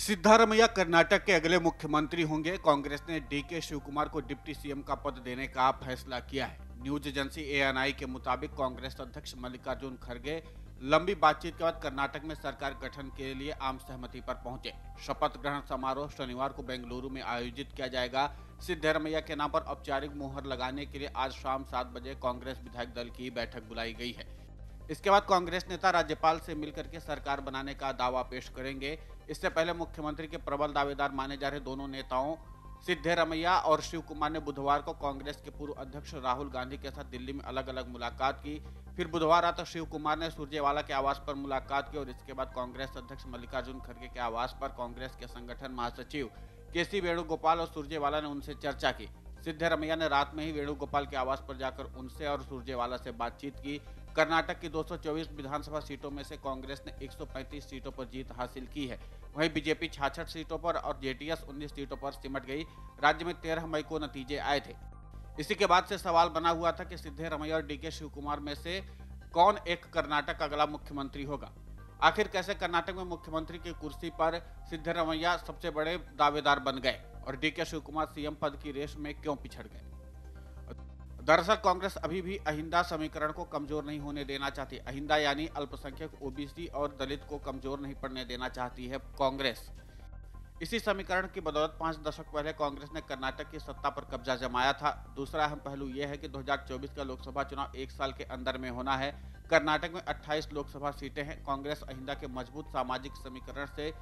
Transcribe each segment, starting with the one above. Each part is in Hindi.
सिद्धारमैया कर्नाटक के अगले मुख्यमंत्री होंगे। कांग्रेस ने डीके शिवकुमार को डिप्टी सीएम का पद देने का फैसला किया है। न्यूज एजेंसी एएनआई के मुताबिक कांग्रेस अध्यक्ष मल्लिकार्जुन खड़गे लंबी बातचीत के बाद कर्नाटक में सरकार गठन के लिए आम सहमति पर पहुंचे। शपथ ग्रहण समारोह शनिवार को बेंगलुरु में आयोजित किया जाएगा। सिद्धारमैया के नाम पर औपचारिक मुहर लगाने के लिए आज शाम 7 बजे कांग्रेस विधायक दल की बैठक बुलाई गई है। इसके बाद कांग्रेस नेता राज्यपाल से मिलकर के सरकार बनाने का दावा पेश करेंगे। इससे पहले मुख्यमंत्री के प्रबल दावेदार माने जा रहे दोनों नेताओं सिद्धारमैया और शिवकुमार ने बुधवार को कांग्रेस के पूर्व अध्यक्ष राहुल गांधी के साथ दिल्ली में अलग अलग मुलाकात की। फिर बुधवार रात शिवकुमार ने सुरजेवाला के आवास पर मुलाकात की और इसके बाद कांग्रेस अध्यक्ष मल्लिकार्जुन खड़गे के आवास पर कांग्रेस के संगठन महासचिव केसी वेणुगोपाल और सुरजेवाला ने उनसे चर्चा की। सिद्धारमैया ने रात में ही वेणुगोपाल के आवास पर जाकर उनसे और सुरजेवाला से बातचीत की। कर्नाटक की 224 विधानसभा सीटों में से कांग्रेस ने 135 सीटों पर जीत हासिल की है। वहीं बीजेपी 66 सीटों पर और जेडीएस 19 सीटों पर सिमट गई। राज्य में 13 मई को नतीजे आए थे। इसी के बाद से सवाल बना हुआ था कि सिद्धारमैया और डीके शिवकुमार में से कौन एक कर्नाटक का अगला मुख्यमंत्री होगा। आखिर कैसे कर्नाटक में मुख्यमंत्री की कुर्सी पर सिद्धारमैया सबसे बड़े दावेदार बन गए और डीके शिवकुमार सीएम पद की रेस में क्यों पिछड़ गए। दरअसल कांग्रेस अभी भी अहिंदा समीकरण को कमजोर नहीं होने देना चाहती। अहिंदा यानी अल्पसंख्यक, ओबीसी और दलित को कमजोर नहीं पड़ने देना चाहती है कांग्रेस। इसी समीकरण की बदौलत 5 दशक पहले कांग्रेस ने कर्नाटक की सत्ता पर कब्जा जमाया था। दूसरा अहम पहलू यह है कि 2024 का लोकसभा चुनाव 1 साल के अंदर में होना है। कर्नाटक में 28 लोकसभा सीटें हैं। कांग्रेस अहिंदा के मजबूत सामाजिक समीकरण से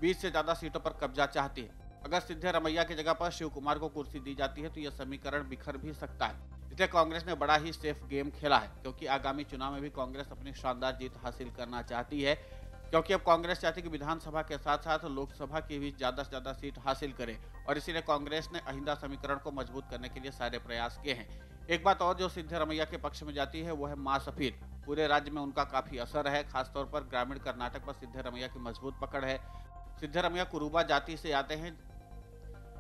20 से ज्यादा सीटों पर कब्जा चाहती है। अगर सिद्धारमैया की जगह पर शिवकुमार को कुर्सी दी जाती है तो यह समीकरण बिखर भी सकता है। इसलिए कांग्रेस ने बड़ा ही सेफ गेम खेला है, क्योंकि आगामी चुनाव में भी कांग्रेस अपनी शानदार जीत हासिल करना चाहती है। क्योंकि अब कांग्रेस चाहती है कि विधानसभा के साथ साथ लोकसभा की भी ज्यादा से ज्यादा सीट हासिल करे और इसीलिए कांग्रेस ने अहिंदा समीकरण को मजबूत करने के लिए सारे प्रयास किए हैं। एक बात और जो सिद्धारमैया के पक्ष में जाती है वो है मास अपील। पूरे राज्य में उनका काफी असर है। खासतौर पर ग्रामीण कर्नाटक पर सिद्धारमैया की मजबूत पकड़ है। सिद्धारमैया कुरुबा जाति से आते हैं,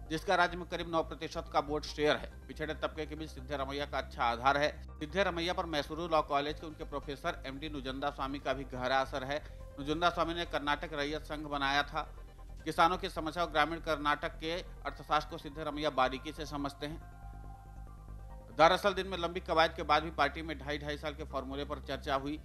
जिसका राज्य में करीब 9% का वोट शेयर है। पिछड़े तबके के बीच सिद्धारमैया का अच्छा आधार है। सिद्धारमैया पर मैसूरू लॉ कॉलेज के उनके प्रोफेसर एमडी नुजंदा स्वामी का भी गहरा असर है। नुजंदा स्वामी ने कर्नाटक रैयत संघ बनाया था। किसानों की समस्या और ग्रामीण कर्नाटक के अर्थशास्त्र को सिद्धारमैया बारीकी से समझते हैं। दरअसल दिन में लंबी कवायद के बाद भी पार्टी में 2.5 साल के फॉर्मूले पर चर्चा हुई।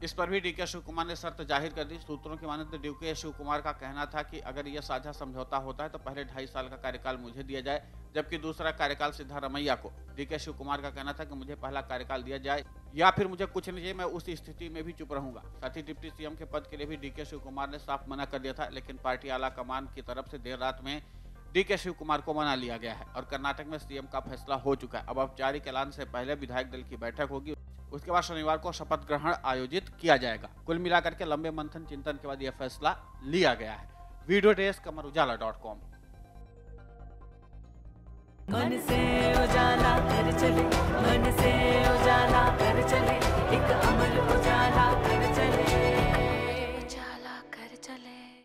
इस पर भी डीके शिवकुमार ने शर्त जाहिर कर दी। सूत्रों की माने तो डीके शिवकुमार का कहना था कि अगर यह साझा समझौता होता है तो पहले 2.5 साल का कार्यकाल मुझे दिया जाए, जबकि दूसरा कार्यकाल सिद्धारमैया को। डीके शिवकुमार का कहना था कि मुझे पहला कार्यकाल दिया जाए या फिर मुझे कुछ नहीं चाहिए, मैं उस स्थिति में भी चुप रहूंगा। साथ ही डिप्टी सीएम के पद के लिए भी डीके शिवकुमार ने साफ मना कर दिया था, लेकिन पार्टी आला कमान की तरफ से देर रात में डीके शिवकुमार को मना लिया गया है और कर्नाटक में सीएम का फैसला हो चुका है। अब औपचारिक ऐलान से पहले विधायक दल की बैठक होगी। उसके बाद शनिवार को शपथ ग्रहण आयोजित किया जाएगा। कुल मिलाकर के लंबे मंथन चिंतन के बाद यह फैसला लिया गया है। वीडियो डेस्क अमरउजाला.com। मन से उजाला कर चले